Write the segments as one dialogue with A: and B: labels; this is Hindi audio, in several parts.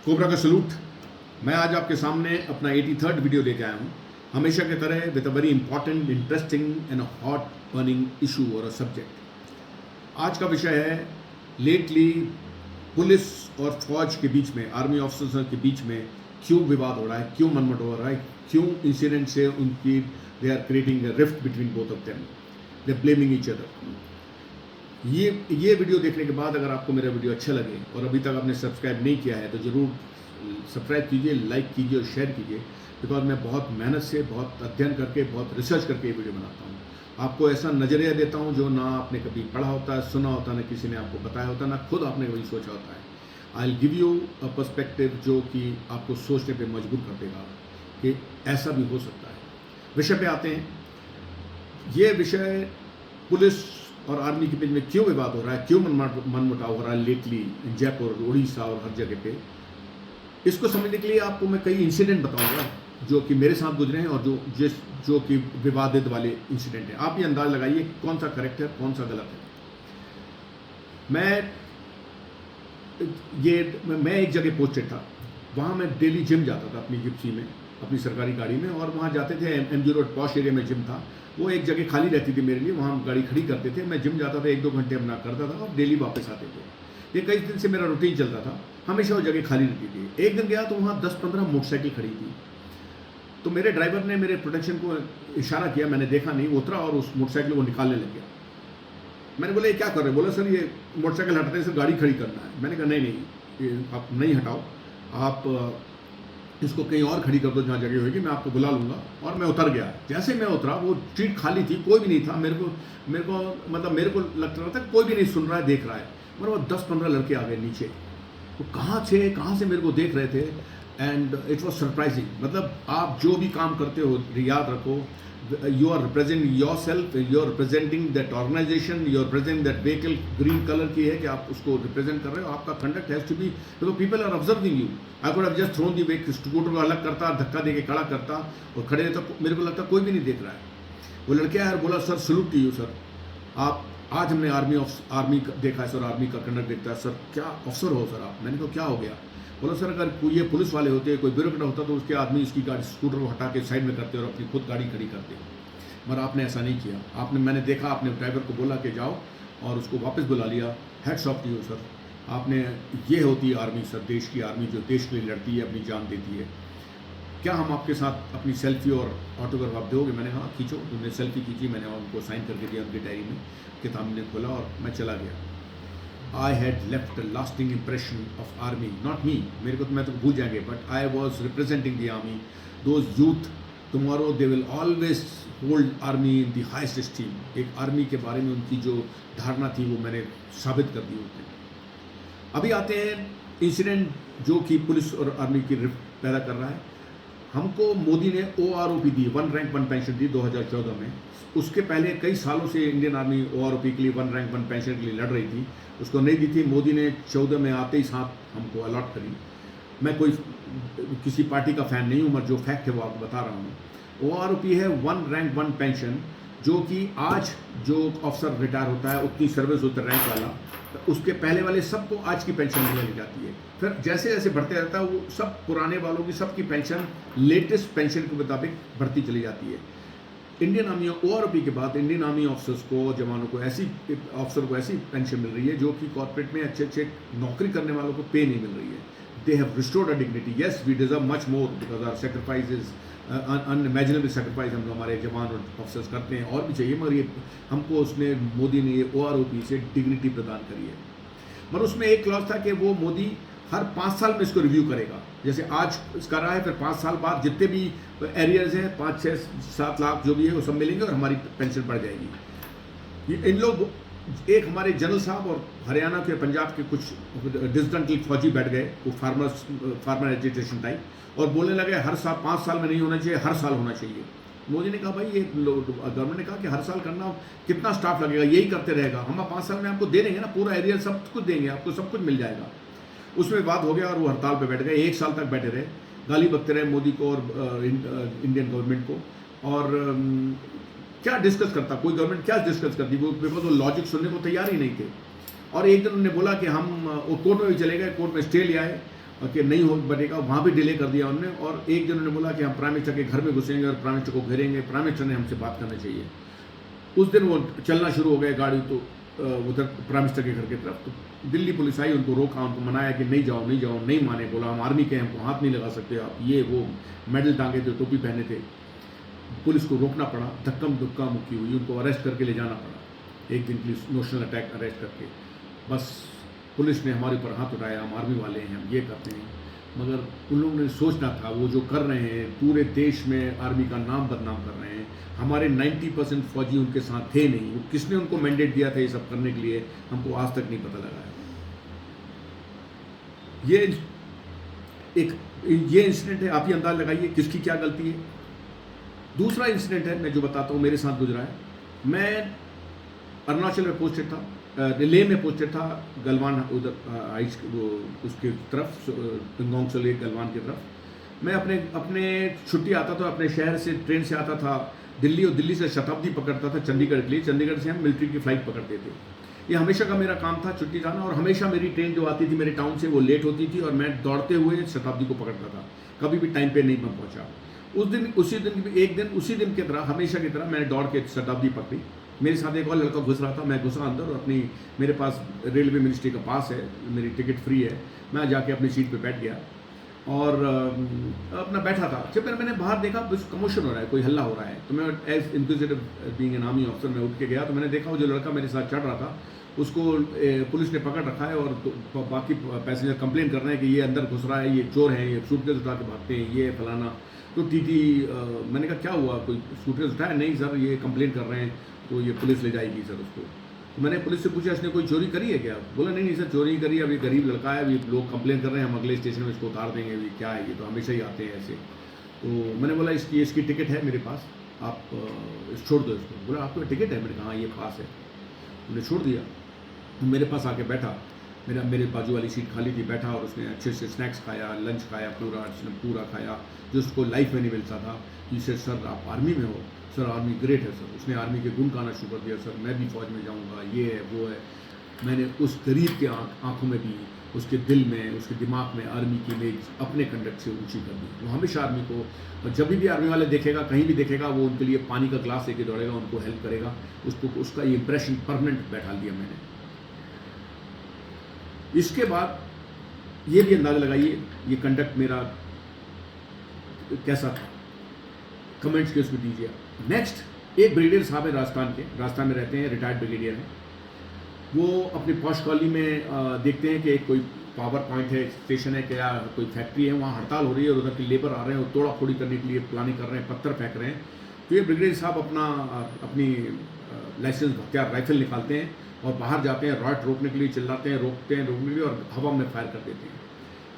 A: कोबरा का सलूट। मैं आज आपके सामने अपना 83rd वीडियो लेके आया हूँ, हमेशा की तरह with a very important, interesting and hot burning issue और अ सब्जेक्ट। आज का विषय है लेटली पुलिस और फौज के बीच में, आर्मी ऑफिसर्स के बीच में क्यों विवाद हो रहा है, क्यों मनमुटाव हो रहा है, क्यों इंसिडेंट से उनकी they are creating a rift between both of them, they blaming each other. ये वीडियो देखने के बाद अगर आपको मेरा वीडियो अच्छा लगे और अभी तक आपने सब्सक्राइब नहीं किया है तो ज़रूर सब्सक्राइब कीजिए, लाइक कीजिए और शेयर कीजिए। बिकॉज मैं बहुत मेहनत से, बहुत अध्ययन करके, बहुत रिसर्च करके ये वीडियो बनाता हूँ। आपको ऐसा नज़रिया देता हूँ जो ना आपने कभी पढ़ा होता है, सुना होता है, ना किसी ने आपको बताया होता है, ना खुद आपने कभी सोचा होता है। I will give you a perspective जो कि आपको सोचने पे मजबूर कर देगा कि ऐसा भी हो सकता है। विषय पे आते हैं। ये विषय पुलिस और आर्मी के बीच में क्यों विवाद हो रहा है, क्यों मनमुटाव हो रहा है लेटली जयपुर, उड़ीसा और हर जगह पे। इसको समझने के लिए आपको मैं कई इंसिडेंट बताऊंगा जो कि मेरे साथ गुजरे हैं और जो कि विवादित वाले इंसिडेंट हैं। आप ये अंदाज लगाइए कौन सा करेक्ट है, कौन सा गलत है। मैं एक जगह पोस्टेड था, वहाँ मैं डेली जिम जाता था अपनी जिप्सी में, अपनी सरकारी गाड़ी में, और वहाँ जाते थे। MG रोड पॉश एरिया में जिम था, वो एक जगह खाली रहती थी मेरे लिए, वहाँ हम गाड़ी खड़ी करते थे। मैं जिम जाता था, 1-2 घंटे अपना करता था और डेली वापस आते थे। ये कई दिन से मेरा रूटीन चलता था, हमेशा वो जगह खाली रहती थी। एक दिन गया तो वहाँ 10-15 मोटरसाइकिल खड़ी थी। तो मेरे ड्राइवर ने मेरे प्रोटेक्शन को इशारा किया, मैंने देखा नहीं, उतरा और उस मोटरसाइकिल को निकालने लग गया। मैंने बोला ये क्या कर रहे? बोला सर ये मोटरसाइकिल हटाते हैं सर, गाड़ी खड़ी करना है। मैंने कहा नहीं, ये आप नहीं हटाओ, आप इसको कहीं और खड़ी कर दो जहाँ जगह होगी, मैं आपको बुला लूँगा। और मैं उतर गया। जैसे मैं उतरा वो सीट खाली थी, कोई भी नहीं था। मेरे को लग रहा था कोई भी नहीं सुन रहा है, देख रहा है। मतलब वो 10-15 लड़के आ गए नीचे। वो कहाँ से मेरे को देख रहे थे। And it was surprising. मतलब आप जो भी काम करते हो, याद रखो, you are representing yourself, you are representing that organization, you are representing that vehicle। Green colour की है कि आप उसको रिप्रेजेंट कर रहे हो। आपका conduct has to be, because people are observing you. I could have just thrown the wake, scooter को अलग करता, धक्का देके खड़ा करता और खड़े रहता। मेरे को लगता कोई भी नहीं देख रहा है। वो लड़के आया और बोला sir salute to you sir, आप आज हमने आर्मी देखा है सर, आर्मी का कंडक्ट देखता है सर, क्या अफसर हो सर आप। मैंने कहा क्या हो गया? बोला सर अगर ये पुलिस वाले होते, कोई ब्यूरोक्रेट होता तो उसके आदमी इसकी गाड़ी, स्कूटर को हटा के साइड में करते और अपनी खुद गाड़ी खड़ी करते। मगर आपने ऐसा नहीं किया। मैंने देखा, आपने ड्राइवर को बोला कि जाओ और उसको वापस बुला लिया। Hats off to you sir. आपने, ये होती है आर्मी सर, देश की आर्मी जो देश के लिए लड़ती है, अपनी जान देती है। क्या हम आपके साथ अपनी सेल्फी और ऑटोग्राफ आप दोगे? मैंने कहा खींचो। उन्होंने सेल्फी खींची, मैंने उनको साइन करके दिया उनकी डायरी में, किताब ने खोला और मैं चला गया। I had left a lasting impression of army, not me. मैं तो भूल जाएंगे, but I was representing the army. Those youth tomorrow they will always hold army in the highest esteem. एक आर्मी के बारे में उनकी जो धारणा थी वो मैंने साबित कर दी उनके। अभी आते हैं इंसिडेंट जो कि पुलिस और आर्मी की रिफ्ट पैदा कर रहा है। हमको मोदी ने OROP दी, 1 रैंक 1 पेंशन दी 2014 में। उसके पहले कई सालों से इंडियन आर्मी OROP के लिए 1 रैंक 1 पेंशन के लिए लड़ रही थी, उसको नहीं दी थी। मोदी ने 14 में आते ही साथ हमको अलॉट करी। मैं कोई किसी पार्टी का फ़ैन नहीं हूँ, मगर जो फैक्ट है वो आपको बता रहा हूँ। OROP है 1 रैंक 1 पेंशन, जो कि आज जो अफसर रिटायर होता है उतनी सर्विस होता है रैंक वाला, तो उसके पहले वाले सबको आज की पेंशन मिलने जाती है। फिर जैसे जैसे बढ़ते रहता है वो सब पुराने वालों की सबकी पेंशन लेटेस्ट पेंशन के मुताबिक बढ़ती चली जाती है। इंडियन आर्मी OROP के बाद इंडियन आर्मी ऑफिसर्स को, जवानों को ऐसी पेंशन मिल रही है जो कि कॉर्पोरेट में अच्छे नौकरी करने वालों को पे नहीं मिल रही है। They have restored a dignity. Yes, we deserve much more because our sacrifice is unimaginable sacrifice हम हमारे जवान और ऑफिसर्स करते हैं, और भी चाहिए। मगर ये हमको मोदी ने ये OROP से डिग्निटी प्रदान करी है। मगर उसमें एक क्लॉज था कि वो मोदी हर 5 साल में इसको रिव्यू करेगा। जैसे आज कर रहा है, फिर 5 साल बाद जितने भी एरियर्स हैं, 5-6-7 लाख जो भी है वो सब मिलेंगे और हमारी पेंशन बढ़ जाएगी। इन लोग, एक हमारे जनरल साहब और हरियाणा के, पंजाब के कुछ डिस्टेंटली फौजी बैठ गए, वो फार्मर एजुटेशन टाइप, और बोलने लगे हर साल 5 साल में नहीं होना चाहिए, हर साल होना चाहिए। मोदी ने कहा भाई ये गवर्नमेंट ने कहा कि हर साल करना, कितना स्टाफ लगेगा, यही करते रहेगा। हम 5 साल में आपको दे देंगे ना, पूरा एरिया सब कुछ देंगे, आपको सब कुछ मिल जाएगा। उसमें बात हो गया और वो हड़ताल पे बैठ गए। 1 साल तक बैठे रहे, गाली बकते रहे मोदी को और इंडियन गवर्नमेंट को। और क्या डिस्कस करता कोई गवर्नमेंट, क्या डिस्कस करती वो, बिकॉज वो लॉजिक सुनने को तैयार ही नहीं थे। और एक दिन उन्होंने बोला कि हम वो कोर्ट में भी चले गए, कोर्ट में स्टे ले आए कि नहीं हो बनेगा, वहाँ भी डिले कर दिया उन्होंने। और एक दिन उन्होंने बोला कि हम प्राइम मिनिस्टर के घर में घुसेंगे और प्राइम मिनिस्टर को घेरेंगे, प्राइम मिनिस्टर ने हमसे बात करना चाहिए। उस दिन वो चलना शुरू हो गए गाड़ी, तो उधर प्राइम मिनिस्टर के घर की तरफ। तो दिल्ली पुलिस आई, उनको रोका, उनको मनाया कि नहीं जाओ नहीं जाओ, नहीं माने, बोला हम आर्मी के हैं, हमको हाथ नहीं लगा सकते आप, ये वो मेडल टांगे थे, टोपी पहने थे। पुलिस को रोकना पड़ा, धक्कम धुक्का मुक्की हुई, उनको अरेस्ट करके ले जाना पड़ा, एक दिन के लिए नोशनल अटैक अरेस्ट करके। बस पुलिस ने हमारे ऊपर हाथ उठाया, हम आर्मी वाले हैं, हम ये करते हैं। मगर उन लोगों ने सोचना था, वो जो कर रहे हैं पूरे देश में आर्मी का नाम बदनाम कर रहे हैं। हमारे 90% फौजी उनके साथ थे नहीं, वो किसने उनको मैंडेट दिया था ये सब करने के लिए, हमको आज तक नहीं पता लगा है। ये इंसिडेंट है, आप ही अंदाज लगाइए किसकी क्या गलती है। दूसरा इंसिडेंट है, मैं जो बताता हूँ मेरे साथ गुजरा है। मैं अरुणाचल में पोस्टेड था, लेह में पोस्टेड था, गलवान उधर उसके तरफ, पिंगोंग से ले गलवान की तरफ। मैं अपने छुट्टी आता था, अपने शहर से ट्रेन से आता था दिल्ली, और दिल्ली से शताब्दी पकड़ता था चंडीगढ़ के लिए। चंडीगढ़ से हम मिलिट्री की फ़्लाइट पकड़ते थे। ये हमेशा का मेरा काम था, छुट्टी जाना। और हमेशा मेरी ट्रेन जो आती थी मेरे टाउन से, वो लेट होती थी, और मैं दौड़ते हुए शताब्दी को पकड़ता था, कभी भी टाइम पे नहीं मैं पहुंचा। उसी दिन की तरह, हमेशा की तरह मैंने दौड़ के शताब्दी पकड़ी। मेरे साथ एक और लड़का घुस रहा था, मैं घुसा अंदर, और मेरे पास रेलवे मिनिस्ट्री का पास है, मेरी टिकट फ्री है। मैं जाके अपनी सीट पे बैठ गया और अपना बैठा था। जब मैंने बाहर देखा कुछ कमोशन हो रहा है, कोई हल्ला हो रहा है, तो मैं as inquisitive being an army officer मैं उठ के गया। तो मैंने देखा वो जो लड़का मेरे साथ चढ़ रहा था, उसको पुलिस ने पकड़ रखा है, और बाकी पैसेंजर कंप्लेन कर रहे हैं कि ये अंदर घुस रहा है, ये चोर हैं, ये सूटकेस उठा के भागते हैं, ये फलाना। तो टीटी मैंने कहा क्या हुआ, कोई सूटकेस उठाया? नहीं सर, ये कंप्लेन कर रहे हैं, तो ये पुलिस ले जाएगी सर उसको। तो मैंने पुलिस से पूछा इसने कोई चोरी करी है क्या? बोला नहीं सर, चोरी नहीं करी, अभी गरीब लड़का है, अभी लोग कंप्लेन कर रहे हैं, हम अगले स्टेशन में इसको उतार देंगे, अभी क्या है, ये तो हमेशा ही आते हैं ऐसे। तो मैंने बोला इसकी टिकट है मेरे पास, आप छोड़ दो इसको। बोला आपको टिकट है? मैंने कहा हाँ ये पास है। उन्हें छोड़ दिया, मेरे पास आके बैठा, मेरे बाजू वाली सीट खाली थी, बैठा, और उसने अच्छे से स्नैक्स खाया, लंच खाया, पूरा खाया, जो उसको लाइफ में नहीं मिलता था। जिससे सर आप आर्मी में हो, सर आर्मी ग्रेट है सर, उसने आर्मी के गुण गाना शुरू कर दिया, सर मैं भी फौज में जाऊंगा, ये है वो है। मैंने उस गरीब के आंखों में भी, उसके दिल में, उसके दिमाग में आर्मी की इमेज अपने कंडक्ट से ऊंची कर दी। वो हमेशा आर्मी को, और जब भी आर्मी वाले देखेगा, कहीं भी देखेगा, वो उनके लिए पानी का ग्लास लेके दौड़ेगा, उनको हेल्प करेगा, उसका ये इंप्रेशन परमानेंट बैठा लिया मैंने। इसके बाद ये भी अंदाजा लगाइए ये कंडक्ट मेरा कैसा था, कमेंट्स के उसमें दीजिए। नेक्स्ट एक ब्रिगेडियर साहब है राजस्थान में रहते हैं, रिटायर्ड ब्रिगेडियर हैं। वो अपनी पॉश कॉलोनी में देखते हैं कि कोई पावर पॉइंट है, स्टेशन है, क्या कोई फैक्ट्री है, वहाँ हड़ताल हो रही है, और उधर के लेबर आ रहे हैं, वो तोड़ा फोड़ी करने के लिए प्लानिंग कर रहे हैं, पत्थर फेंक रहे हैं। तो ये ब्रिगेडियर साहब अपनी लाइसेंस हथियार राइफल निकालते हैं और बाहर जाते हैं, रॉयट रोकने के लिए चिल्लाते हैं, रोकने के लिए, और हवा में फायर कर देते हैं।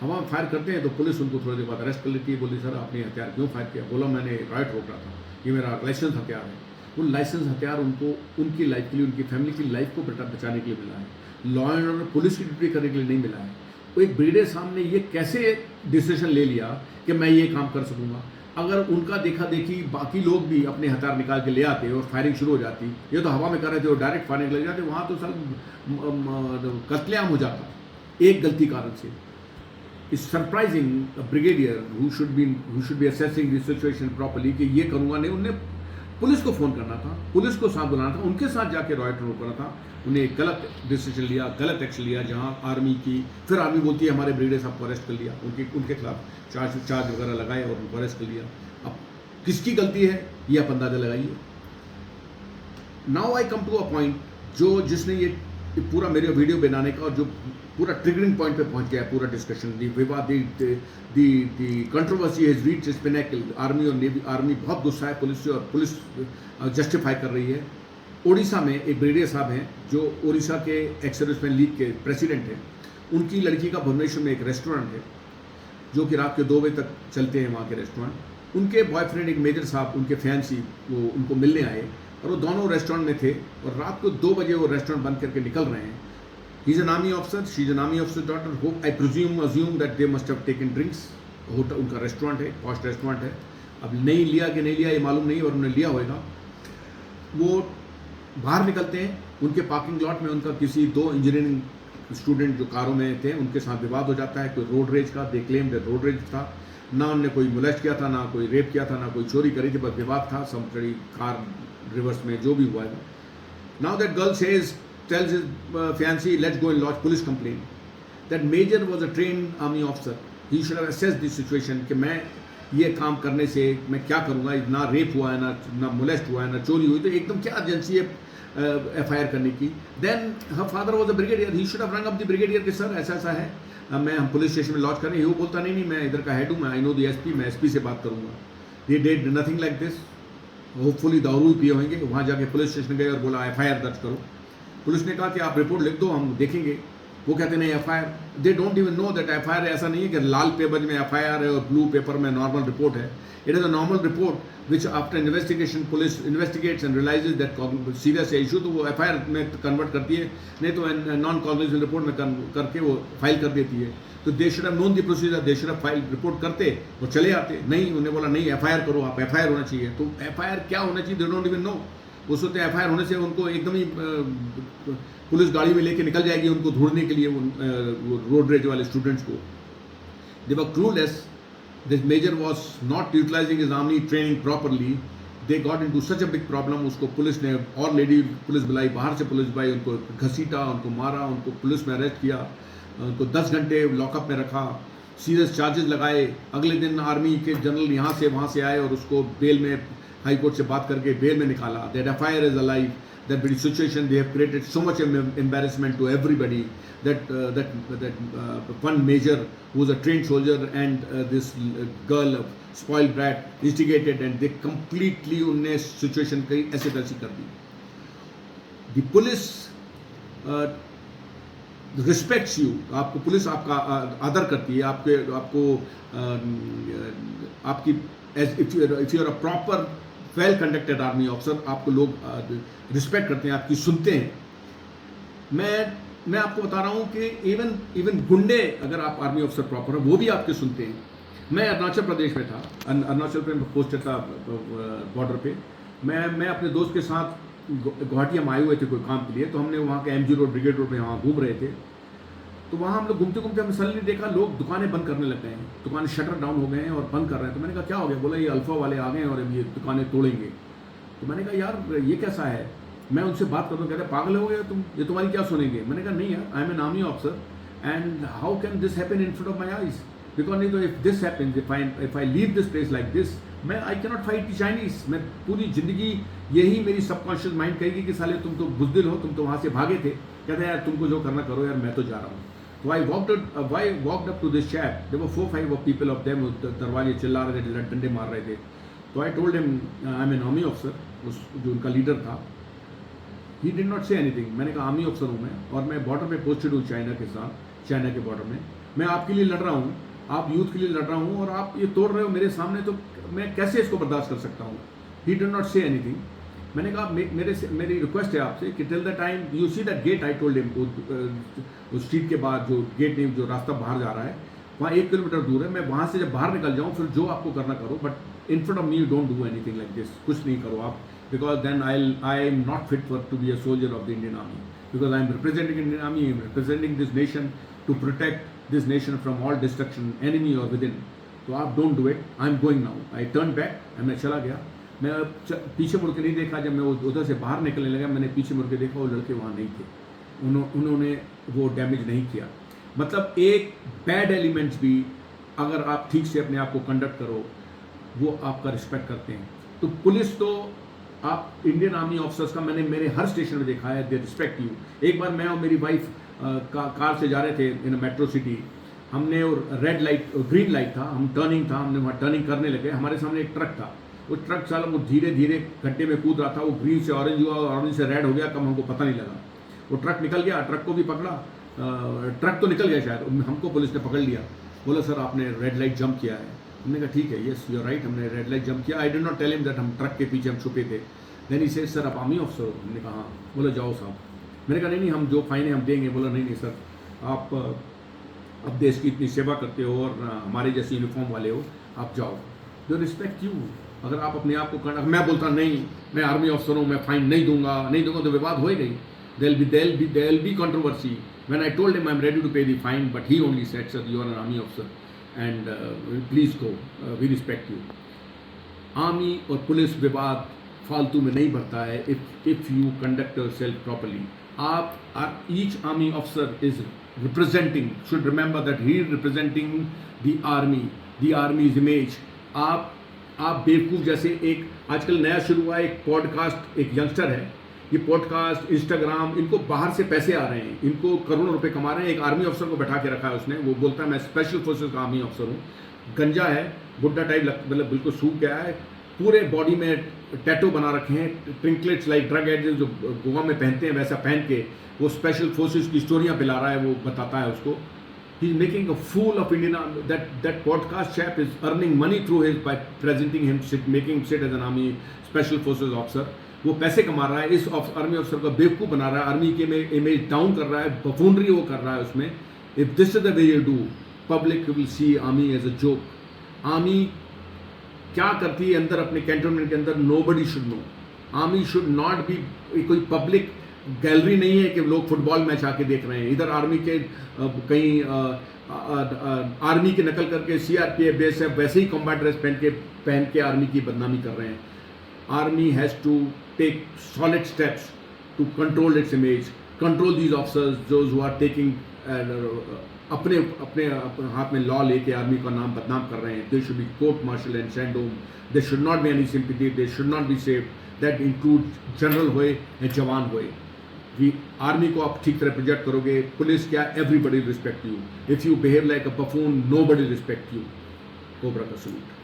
A: हवा में फायर करते हैं तो पुलिस उनको थोड़ी देर बाद अरेस्ट कर लेती है। बोली सर आपने हथियार क्यों फायर किया? बोला मैंने रॉयट रोक रहा था, ये मेरा लाइसेंस हथियार है। उन लाइसेंस हथियार उनको उनकी लाइफ के लिए, उनकी फैमिली की लाइफ को बचाने के लिए मिला है, लॉ एंड ऑर्डर पुलिस की ड्यूटी करने के लिए नहीं मिला है। तो एक ब्रिगेडियर साहब ने ये कैसे डिसीजन ले लिया कि मैं ये काम कर सकूँगा? अगर उनका देखा देखी बाकी लोग भी अपने हथियार निकाल के ले आते और फायरिंग शुरू हो जाती, ये तो हवा में कर रहे थे और डायरेक्ट फायरिंग लग जाते, वहाँ तो सब कत्लेआम हो जाता एक गलती कारण से। Is surprising brigadier who should be assessing this situation properly कि ये करूँगा नहीं। उन्हें पुलिस को फ़ोन करना था, पुलिस को साथ बुलाना था, उनके साथ जाके रॉयट रोक करना था। उन्हें एक गलत डिसीजन लिया, गलत एक्शन लिया, जहाँ आर्मी की, फिर आर्मी बोलती है हमारे ब्रिगेडियर साहब को अरेस्ट कर लिया, उनके खिलाफ चार्ज वगैरह लगाए और उनको अरेस्ट कर लिया। अब किसकी गलती है ये आप अंदाजा लगाइए। Now I come to a point जिसने ये पूरा मेरे वीडियो बनाने का, और जो पूरा ट्रिगरिंग पॉइंट पे पहुंच गया पूरा डिस्कशन, दी विवाद, the controversy has reached its pinnacle. Army और नेवी, आर्मी बहुत गुस्सा है पुलिस से, और पुलिस जस्टिफाई कर रही है। ओडिशा में एक ब्रिगेडियर साहब हैं जो ओडिशा के एक्स सर्विसमैन लीग के प्रेसिडेंट हैं। उनकी लड़की का भुवनेश्वर में एक रेस्टोरेंट है जो कि रात के 2 बजे तक चलते हैं वहाँ के रेस्टोरेंट। उनके बॉयफ्रेंड एक मेजर साहब, उनके फैंसी, वो उनको मिलने आए, और वो दोनों रेस्टोरेंट में थे, और रात को 2 बजे वो रेस्टोरेंट बंद करके निकल रहे हैं। He is an army officer, she is an army officer daughter. Hope I assume that they must have taken drinks. Hotel उनका रेस्टोरेंट है, पॉश रेस्टोरेंट है। अब नहीं लिया कि नहीं लिया ये मालूम नहीं, और उन्होंने लिया होगा। वो बाहर निकलते हैं, उनके पार्किंग लॉट में उनका किसी 2 इंजीनियरिंग स्टूडेंट जो कारों में थे उनके साथ विवाद हो जाता है, कोई रोड रेज का, they claim that road rage था, ना उनने कोई मोलेस्ट किया था, ना कोई रेप किया था, ना कोई चोरी करी थी, बस विवाद था समझी कार रिवर्स में जो भी हुआ है। Now that girl says tells his fiancée, let's go and lodge police complaint. That major was a trained army officer. He should have assessed this situation कि मैं ये काम करने से मैं क्या करूँगा, ना रेप हुआ है, ना मोलेस्ट हुआ है, ना चोरी हुई, तो एकदम क्या एजेंसी है FIR करने की. Then her father was a brigadier. He should have rung up the brigadier कि सर ऐसा ऐसा है, हम पुलिस स्टेशन में लॉज कर रहे हैं. वो बोलता नहीं मैं इधर का हेड हूँ, मैं आई नो दी SP, मैं SP से बात करूँगा. They did nothing like this. Hopefully दारू पिए होंगे, वहाँ जाके पुलिस स्टेशन गए और बोला FIR दर्ज करो. पुलिस ने कहा कि आप रिपोर्ट लिख दो, हम देखेंगे. वो कहते नहीं FIR. They don't even know that FIR ऐसा नहीं है कि लाल पेपर में FIR है और ब्लू पेपर में नॉर्मल रिपोर्ट है. It is a normal report which after investigation police investigates and realises that serious issue, तो वो FIR में कन्वर्ट करती है, नहीं तो नॉन कॉग्निजेबल रिपोर्ट में करके वो फाइल कर देती है. तो they should have known the procedure, they should have file report करते वो चले आते. नहीं, उन्हें बोला नहीं FIR करो, आप FIR होना चाहिए. तो FIR क्या होना चाहिए, दे डोंट इवन नो. वो सोचते हैं FIR होने से उनको एकदम ही पुलिस गाड़ी में लेके निकल जाएगी उनको ढूंढने के लिए, वो रोड रेज वाले स्टूडेंट्स को. They were clueless. This major was not utilising his army training properly. They got into such a big problem. उसको पुलिस ने और लेडी पुलिस बुलाई, बाहर से पुलिस बुलाई, उनको घसीटा, उनको मारा, उनको पुलिस में अरेस्ट किया, उनको 10 घंटे लॉकअप में रखा, सीरियस चार्जेस लगाए. अगले दिन आर्मी के जनरल यहाँ से वहाँ से आए और उसको बेल में, हाई कोर्ट से बात करके बेल में निकाला. That FIR is alive. That very situation, they have created so much embarrassment to everybody that one major who was a trained soldier and this girl, spoiled brat, instigated, and they completely उनने situation कहीं ऐसे तैसी कर दी. The police respects you. आपको पुलिस आपका आदर करती है, आपकी if you are a proper well conducted army officer, आपको लोग रिस्पेक्ट करते हैं, आपकी सुनते हैं. मैं आपको बता रहा हूँ कि इवन गुंडे, अगर आप आर्मी ऑफिसर प्रॉपर है, वो भी आपके सुनते हैं. मैं अरुणाचल प्रदेश में था, अरुणाचल में पोस्टेड था बॉर्डर पे. मैं अपने दोस्त के साथ गुवाहाटी हम आए हुए थे कोई काम के लिए, तो हमने वहाँ के MG रोड, ब्रिगेड रोड में वहाँ घूम रहे थे. तो वहाँ हम लोग घूमते घूमते हमने सडनली देखा लोग दुकानें बंद करने लग गए हैं, दुकानें शटर डाउन हो गए हैं और बंद कर रहे हैं. तो मैंने कहा क्या हो गया? बोला ये अल्फा वाले आ गए हैं और ये दुकानें तोड़ेंगे. तो मैंने कहा यार ये कैसा है? मैं उनसे बात करता हूँ, कहते पागल हो गए तुम, ये तुम्हारी क्या सुनेंगे? मैंने कहा नहीं यार, I am an army officer and how can this happen in front of my eyes? Because नहीं तो if this happens, if I leave this place like this, मैं I cannot fight the Chinese. मैं पूरी जिंदगी यही मेरी सबकॉन्शियस माइंड कहेगी कि साले तुम तो बुजदिल हो, तुम तो वहाँ से भागे थे. कहते हैं यार तुमको जो करना करो यार, मैं तो जा रहा हूँ. So I walked up to this chap. There were 4-5 people of them. दरवाजे चिल्ला रहे थे, डंडे मार रहे थे. तो I told him I'm an army officer. जो उनका लीडर था, he did not say anything. मैंने कहा आर्मी ऑफिसर हूँ मैं और मैं बॉर्डर पे पोस्टेड हूँ चाइना के साथ, चाइना के बॉर्डर में. मैं आपके लिए लड़ रहा हूँ, आप यूथ के लिए लड़ रहा हूँ और आप ये तोड़ रहे हो मेरे सामने, तो मैं कैसे इसको बर्दाश्त कर सकता हूँ? He did not say anything. मैंने कहा मेरी रिक्वेस्ट है आपसे कि till the time you see that get, I told him, उस स्ट्रीट के बाद जो गेट नहीं, जो रास्ता बाहर जा रहा है, वहाँ 1 किलोमीटर दूर है. मैं वहाँ से जब बाहर निकल जाऊँ फिर जो आपको करना करो, but in front of me you don't do anything like this. कुछ नहीं करो आप, because then I am not fit for to be a soldier of the Indian army, because I am representing Indian army, I am representing this nation to protect this nation from all destruction, enemy और विद इन. तो आप don't do it. I am going now. I turn back and मैं चला गया. मैं पीछे मुड़ के नहीं देखा. जब मैं उधर से बाहर निकलने लगा, मैंने पीछे मुड़ के देखा, वो लड़के वहाँ नहीं थे. उन्होंने वो डैमेज नहीं किया. मतलब एक बैड एलिमेंट्स भी अगर आप ठीक से अपने आप को कंडक्ट करो, वो आपका रिस्पेक्ट करते हैं. तो पुलिस तो आप इंडियन आर्मी ऑफिसर्स का मैंने मेरे हर स्टेशन में देखा है, दे रिस्पेक्ट यू. एक बार मैं और मेरी वाइफ कार से जा रहे थे इन मेट्रो सिटी. हमने और रेड लाइट, ग्रीन लाइट था, हम टर्निंग था, हमने वहाँ टर्निंग करने लगे. हमारे सामने एक ट्रक था. वो ट्रक चालक वो धीरे धीरे गड्ढे में कूद रहा था. वो ग्रीन से ऑरेंज हुआ और ऑरेंज से रेड हो गया, कम हमको पता नहीं लगा. वो ट्रक निकल गया, ट्रक को भी पकड़ा. ट्रक तो निकल गया शायद, हमको पुलिस ने पकड़ लिया. बोला सर आपने रेड लाइट जंप किया है. हमने कहा ठीक है, यस यू आर राइट, हमने रेड लाइट जंप किया. I did not tell him that हम ट्रक के पीछे हम छुपे थे. देन ही सेड सर आप आर्मी ऑफिसर हो? हमने कहा हाँ. बोला जाओ साहब. मैंने कहा नहीं हम जो फाइन है हम देंगे. बोला नहीं सर, आप अब देश की इतनी सेवा करते हो और हमारे जैसे यूनिफॉर्म वाले हो, आप जाओ. दो रिस्पेक्ट यू. अगर आप अपने आप को करना, मैं बोलता नहीं मैं आर्मी ऑफिसर हूँ, मैं फाइन नहीं दूंगा तो विवाद हो ही गई. There will be controversy, When I told him I'm ready to pay the fine, but he only said, sir, you are an army officer and please go, we respect you. Army और पुलिस विवाद फालतू में नहीं बढ़ता है if you conduct yourself properly. Each army officer is representing, should remember that he is representing the army's image. आप बेवकूफ़ जैसे एक आजकल नया शुरू हुआ एक पॉडकास्ट, एक यंगस्टर है, ये पॉडकास्ट इंस्टाग्राम, इनको बाहर से पैसे आ रहे हैं, इनको करोड़ों रुपए कमा रहे हैं। एक आर्मी अफसर को बैठा के रखा है उसने, वो बोलता है मैं स्पेशल फोर्सेस का आर्मी अफसर हूँ, गंजा है, बुड्ढा टाइप, मतलब बिल्कुल सूख गया है, पूरे बॉडी में टैटू बना रखे हैं, ट्रिंकलेट्स लाइक ड्रग एडिक्ट जो गोवा में पहनते हैं वैसा पहन के वो स्पेशल फोर्सेस की स्टोरियाँ पिला रहा है, वो बताता है उसको। He is making a fool of Indian Army. That podcast chap is earning money through his by presenting him, making him sit as an army special forces officer. वो पैसे कमा रहा है, इस आर्मी अफसर का बेवकूफ़ बना रहा है, आर्मी के में इमेज डाउन कर रहा है, बफूनरी वो कर रहा है उसमें। If this is the way you do, public will see army as a joke. Army क्या करती है अंदर अपने कैंटोनमेंट के अंदर, nobody should know. Army should not be कोई पब्लिक गैलरी नहीं है कि लोग फुटबॉल मैच आके देख रहे हैं। इधर आर्मी के कहीं आर्मी की नकल करके सीआरपीएफ बीएसएफ वैसे ही कॉम्बैट ड्रेस पहन के आर्मी की बदनामी कर रहे हैं। Army has to take solid steps to control its image, control these officers those who are taking अपने हाथ में लॉ लेके आर्मी का नाम बदनाम कर रहे हैं। They should be court martial and send home, they should not be any sympathy, they should not be safe. That include general होए या जवान होए। आर्मी को आप ठीक तरह प्रोजेक्ट करोगे, पुलिस क्या, everybody respect you. If you behave like a buffoon, nobody respect you. Cobra का सलूट।